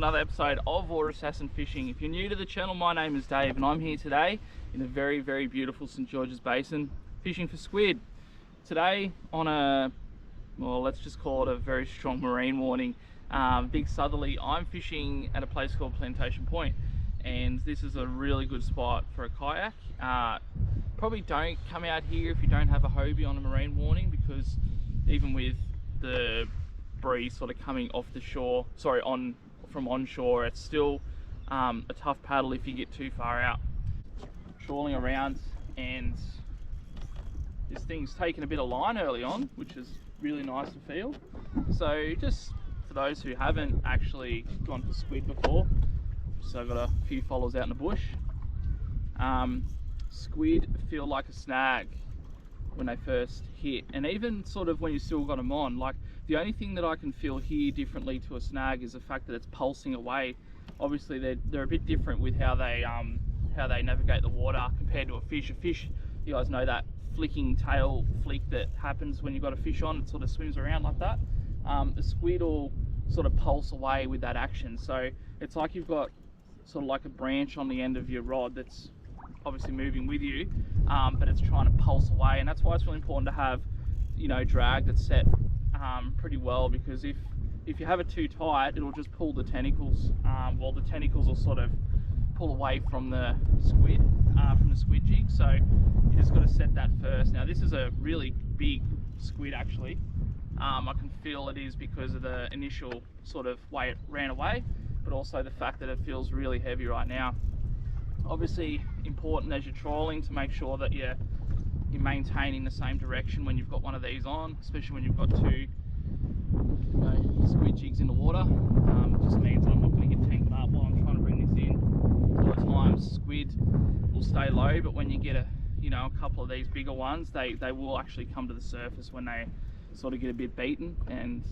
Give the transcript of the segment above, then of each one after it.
another episode of Water Assassin Fishing. If you're new to the channel, my name is Dave and I'm here today in the very beautiful St. George's Basin fishing for squid. Today on a, well, let's just call it a very strong marine warning, big southerly. I'm fishing at a place called Plantation Point, and this is a really good spot for a kayak. Probably don't come out here if you don't have a Hobie on a marine warning, because even with the breeze sort of coming off the shore, sorry, from onshore, it's still a tough paddle if you get too far out. Trawling around, and this thing's taken a bit of line early on, which is really nice to feel. So just for those who haven't actually gone for squid before, so I've got a few followers out in the bush. Squid feel like a snag when they first hit, and even sort of when you still got them on. Like, the only thing that I can feel here differently to a snag is the fact that it's pulsing away. Obviously they're a bit different with how they navigate the water compared to a fish. A fish, you guys know that flicking tail flick that happens when you've got a fish on, it sort of swims around like that. The squid will sort of pulse away with that action, so it's like you've got sort of like a branch on the end of your rod that's obviously moving with you, but it's trying to pulse away. And that's why it's really important to have, you know, drag that's set pretty well, because if you have it too tight, it'll just pull the tentacles. Well, the tentacles will sort of pull away from the squid jig, so you just got to set that first. Now this is a really big squid actually. I can feel it is because of the initial sort of way it ran away, but also the fact that it feels really heavy right now. Obviously important as you're trawling to make sure that you're maintaining the same direction when you've got one of these on, especially when you've got two squid jigs in the water. It just means I'm not going to get tangled up while I'm trying to bring this in. A lot of times squid will stay low, but when you get a couple of these bigger ones, they will actually come to the surface when they sort of get a bit beaten, and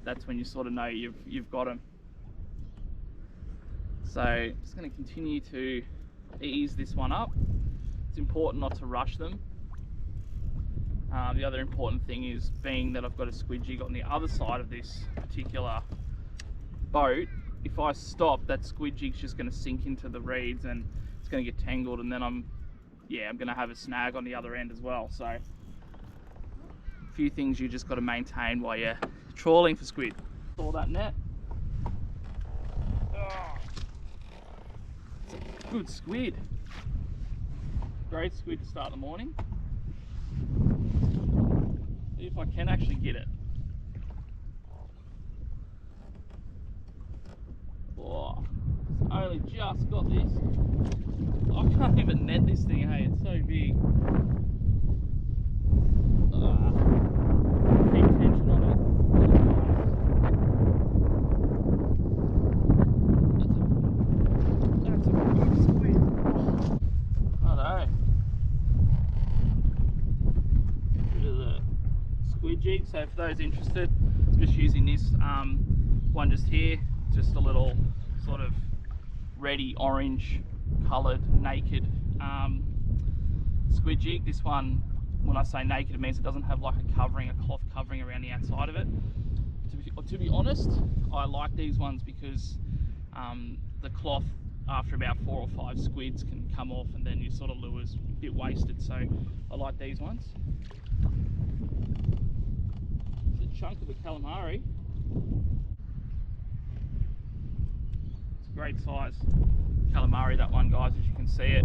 that's when you sort of know you've got them. So just going to continue to ease this one up. It's important not to rush them. The other important thing is, being that I've got a squid jig on the other side of this particular boat, if I stop, that squid jig's just going to sink into the reeds and it's going to get tangled, and then I'm going to have a snag on the other end as well. So a few things you just got to maintain while you're trawling for squid. Saw that net. Oh, it's a good squid. Great squid to start the morning. See if I can actually get it. Oh, only just got this. I can't even net this thing, hey, it's so big. Keep tension on it. That's a big squid. I know. Bit of the squid jig. So for those interested, I'm just using this one just here, just a little sort of reddy orange coloured naked squid jig. This one, when I say naked, it means it doesn't have like a cloth covering around the outside of it. To be honest, I like these ones because the cloth, after about 4 or 5 squids, can come off, and then your sort of lure's a bit wasted, so I like these ones. It's a chunk of a calamari. It's a great size calamari, that one, guys, as you can see it.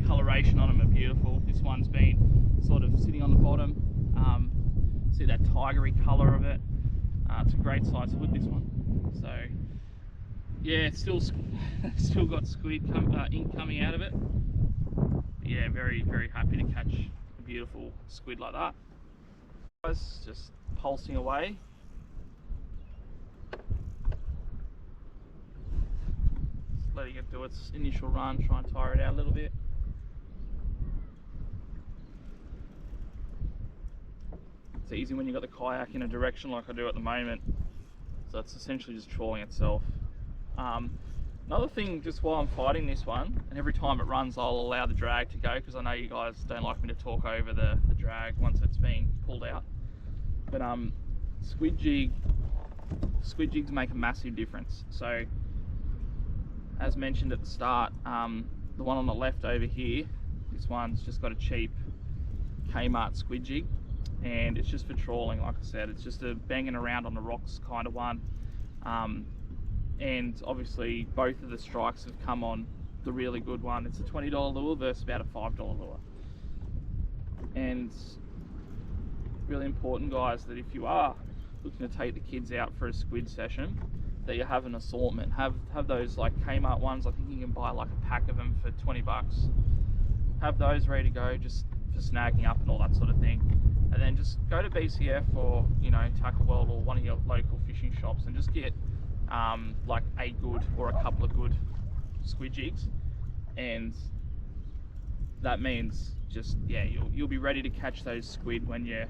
Coloration on them are beautiful. This one's been sort of sitting on the bottom. See that tigery colour of it. It's a great size hood, this one. So yeah, it's still got squid ink coming out of it. But yeah, very happy to catch a beautiful squid like that. Guys, just pulsing away. Just letting it do its initial run, try and tire it out a little bit. It's easy when you've got the kayak in a direction like I do at the moment, so it's essentially just trawling itself. Another thing, just while I'm fighting this one, and every time it runs I'll allow the drag to go, because I know you guys don't like me to talk over the drag once it's being pulled out. But squid jig squid jigs make a massive difference. So as mentioned at the start, the one on the left over here, this one's just got a cheap Kmart squid jig, and it's just for trawling. Like I said, it's just a banging around on the rocks kind of one. And obviously both of the strikes have come on the really good one. It's a $20 lure versus about a $5 lure. And really important, guys, that if you are looking to take the kids out for a squid session, that you have an assortment. Have those like Kmart ones. I think you can buy like a pack of them for 20 bucks. Have those ready to go just for snagging up and all that sort of thing. And then just go to BCF or, you know, Tackle World or one of your local fishing shops and just get like a good or a couple of good squid jigs. And that means just, yeah, you'll be ready to catch those squid when you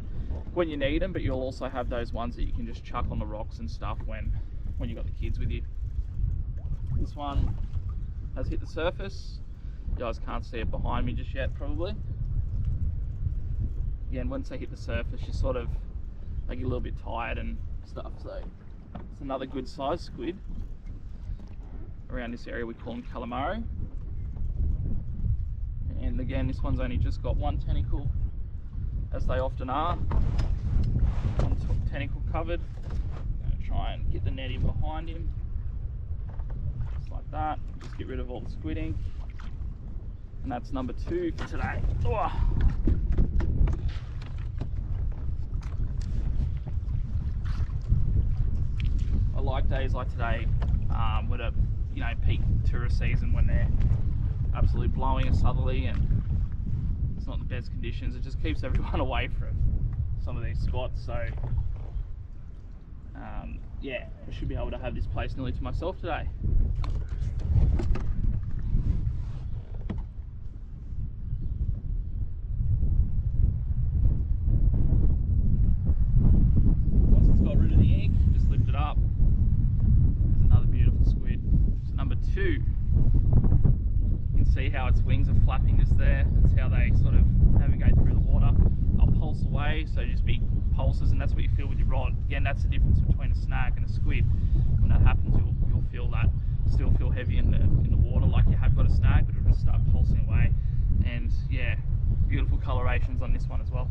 need them, but you'll also have those ones that you can just chuck on the rocks and stuff when you've got the kids with you. This one has hit the surface. You guys can't see it behind me just yet, probably. Yeah, and once they hit the surface, you sort of like you're a little bit tired and stuff. So it's another good sized squid. Around this area we call them calamari. And again, this one's only just got one tentacle, as they often are. One tentacle covered. I'm going to try and get the net in behind him, just like that. Just get rid of all the squid ink. And that's number 2 for today. Oh. I like days like today, with a peak tourist season when they're absolutely blowing a southerly and it's not the best conditions. It just keeps everyone away from some of these spots. So yeah, I should be able to have this place nearly to myself today. Once it's got rid of the ink, just lift it up. There's another beautiful squid. It's number 2. You can see how its wings are flapping just there. That's how they sort of navigate through the water. They'll pulse away, so just big pulses, and that's what you feel with your rod. Again, that's the difference between a snag and a squid. When that happens, you'll feel that. Still feel heavy in the water like you have got a snag, but it'll just start pulsing away. And yeah, beautiful colorations on this one as well.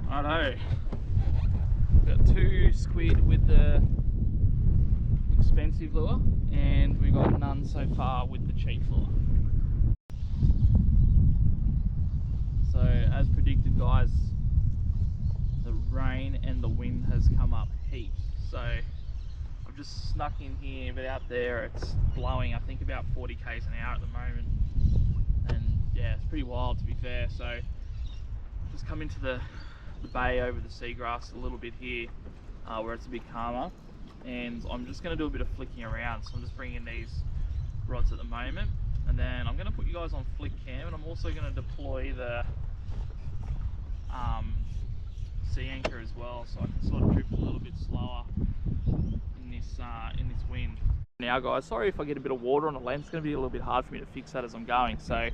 Righto, got 2 squid with the expensive lure, and we got none so far with the cheap lure. So as predicted, guys, the rain and the wind has come up heaps. So I've just snuck in here, but out there it's blowing, I think about 40 k's an hour at the moment, and yeah, it's pretty wild to be fair. So just come into the bay over the seagrass a little bit here, where it's a bit calmer, and I'm just going to do a bit of flicking around. So I'm just bringing these rods at the moment, and then I'm going to put you guys on flick cam, and I'm also going to deploy the sea anchor as well, so I can sort of drift a little bit slower in this wind. Now guys, sorry if I get a bit of water on the lens. It's going to be a little bit hard for me to fix that as I'm going, so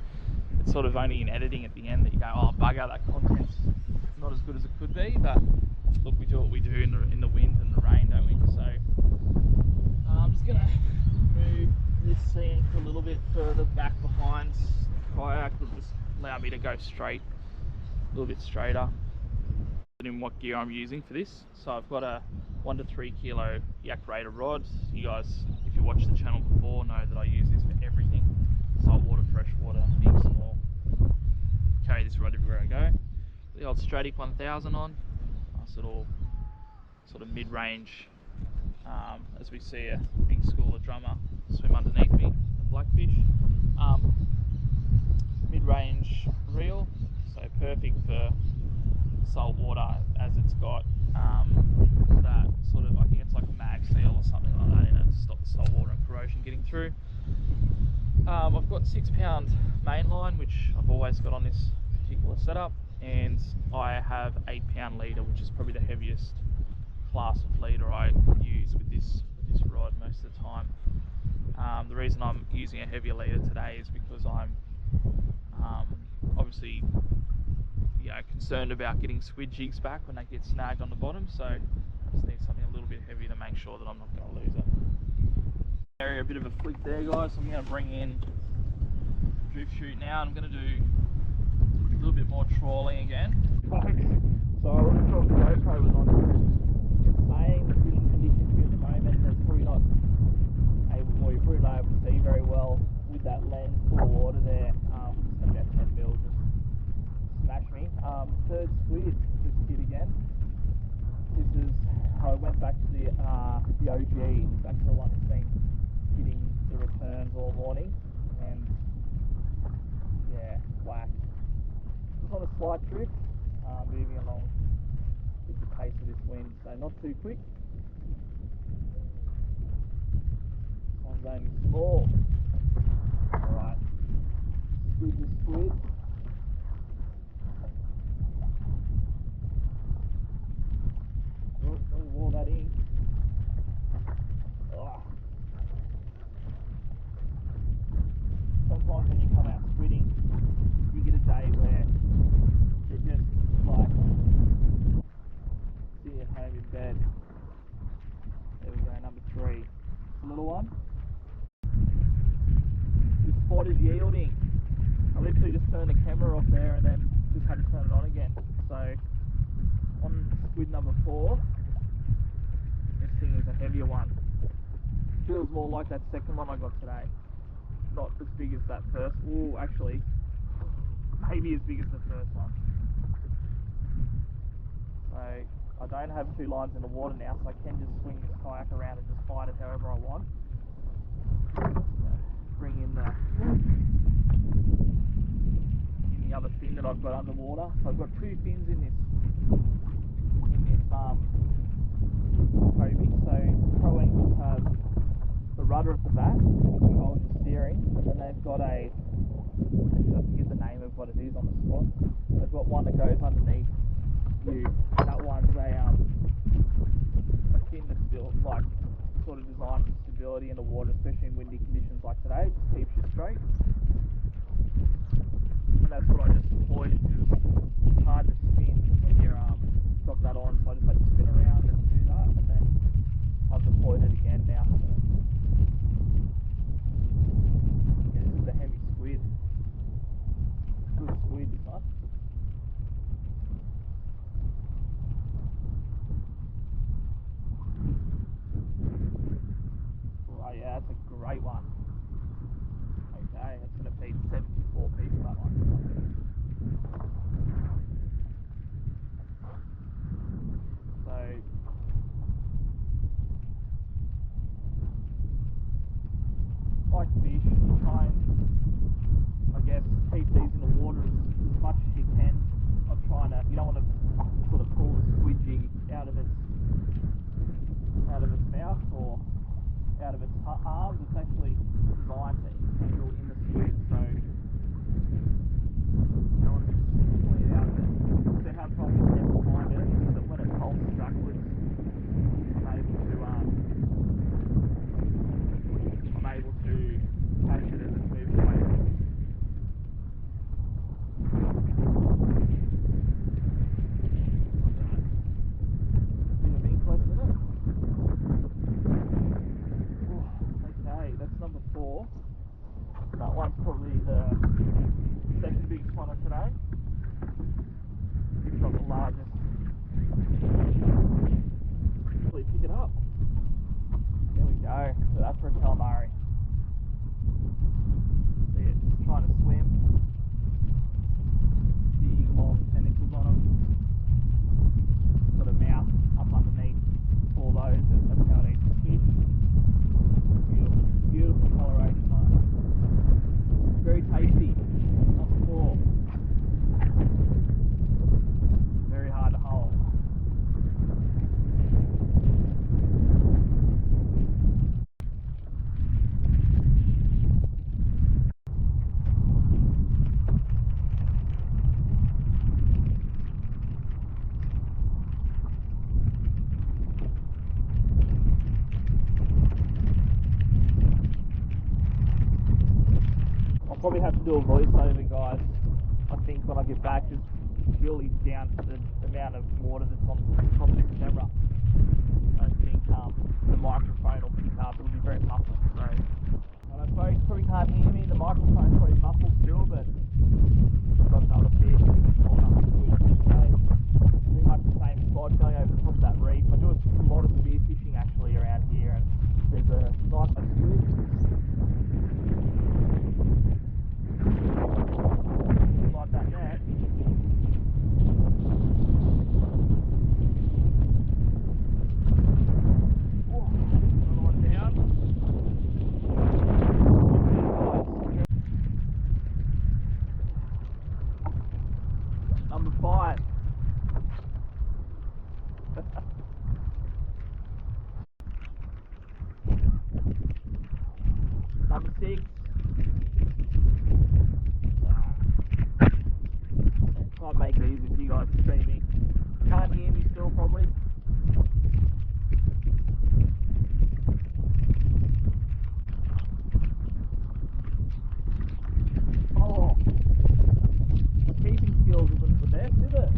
it's sort of only in editing at the end that you go, oh bugger, that content's not as good as it could be. But look, we do what we do in the wind and the rain, don't we? So I'm just going to move this sea anchor a little bit further back behind the kayak. It'll just allow me to go straight, a little bit straighter in what gear I'm using for this. So I've got a 1 to 3 kilo Yak Raider rod. You guys, if you watched the channel before, know that I use this for everything: saltwater, freshwater, big, small. Carry this rod everywhere I go. The old Stratic 1000 on. Nice little sort of mid-range. As we see a big school of drummer swim underneath me, blackfish. Mid-range reel, so perfect for salt water, as it's got that sort of, I think it's like a mag seal or something like that in it to stop the salt water and corrosion getting through. I've got 6 pound mainline, which I've always got on this particular setup, and I have 8 pound leader, which is probably the heaviest class of leader I use with this rod most of the time. The reason I'm using a heavier leader today is because I'm obviously concerned about getting squid jigs back when they get snagged on the bottom, so I just need something a little bit heavier to make sure that I'm not going to lose it. Area a bit of a flick there, guys, so I'm going to bring in drift shoot now. I'm going to do a little bit more trawling again. So I wasn't sure if the GoPro was on. It's saying the fishing conditions here at the moment, there's probably not able, or you're probably not able to see very well with that lens full of water there. It's about 10 mil, just smash me. Third squid just hit again. This is how I went back to the OG, back to the one that's been hitting the returns all morning, and yeah, whack. Just on a slight drift, moving along with the pace of this wind, so not too quick. This one's only small. Alright, squid to squid. Don't wall that in. Oh. Sometimes when you come out squidding, you get a day where you're just like sitting at home in bed. There we go, number 3. It's a little one. This spot is yielding. I literally just turned the camera off there and then just had to turn it on again. So on squid number 4, this thing is a heavier one. Feels more like that second one I got today. Not as big as that first. Oh, actually, maybe as big as the first one. So I don't have 2 lines in the water now, so I can just swing this kayak around and just fight it however I want. Bring in the other fin that I've got underwater. So I've got 2 fins in this Kobe. So pro angles have the rudder at the back, which controls your steering, and then they've got I forget the name of what it is on the spot. They've got one that goes underneath you. That one's a fin that's built like sort of designed for stability in the water, especially in windy conditions like today. It just keeps you straight. And that's what I just deployed, because it's hard to spin when you're got that on, so I just had to spin around and do that, and then I've deployed it again now. Yeah, this is a heavy squid. Good squid, this one. Oh yeah, that's a great one. Okay, that's going to feed 74 people, that one. So like fish, try and I guess keep these in the water as much as you can. Probably have to do a voiceover, guys. I think when I get back, just purely down to the amount of water that's on top of this camera. I don't think the microphone will pick up. It'll be very muffled. So, and I suppose you probably can't hear me. The microphone's probably muffled still, but I've got another fish. Or another squid. So, pretty much the same spot going over the top of that reef. I do a lot of spear fishing actually around here, and there's a nice squid. Like that net. Oh, another one down. Number 5. Number 6. Can't make these if you guys see me. Can't hear me still probably. Oh, my keeping skills isn't the best, is it?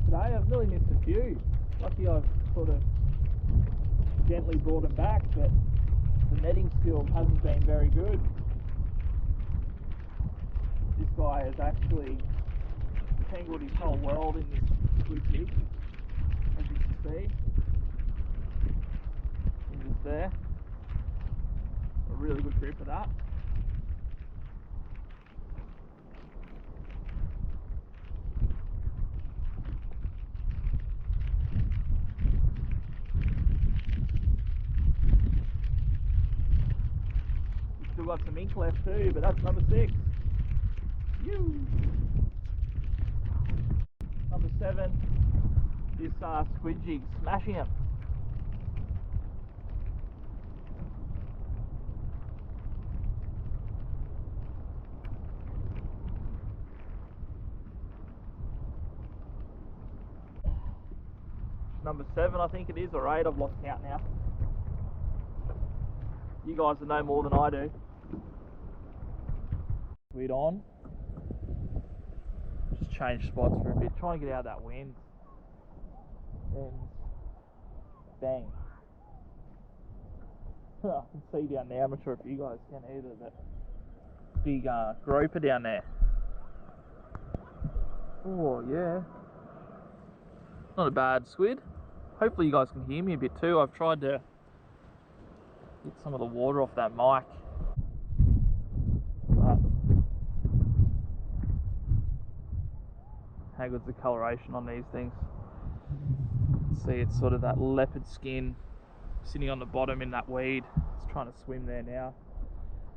Today I've nearly missed a few. Lucky I've sort of gently brought them back, but the netting skill hasn't been very good. This guy has actually tangled his whole world in this squid jig, as you can see. He's just there. A really good grip of that. Still got some ink left too, but that's number 6. Number 7, this squid jig, smashing him. Number 7, I think it is, or 8, I've lost count now. You guys will know more than I do. Squid on. Just change spots for a bit, try and get out of that wind. And bang. I can see down there, I'm not sure if you guys can either, but big groper down there. Oh yeah. Not a bad squid. Hopefully you guys can hear me a bit too. I've tried to get some of the water off that mic. How good's the coloration on these things? See, it's sort of that leopard skin sitting on the bottom in that weed. It's trying to swim there now.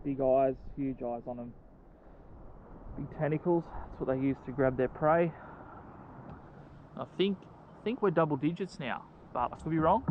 Big eyes, huge eyes on them. Big tentacles, that's what they use to grab their prey. I think we're double digits now, but I could be wrong.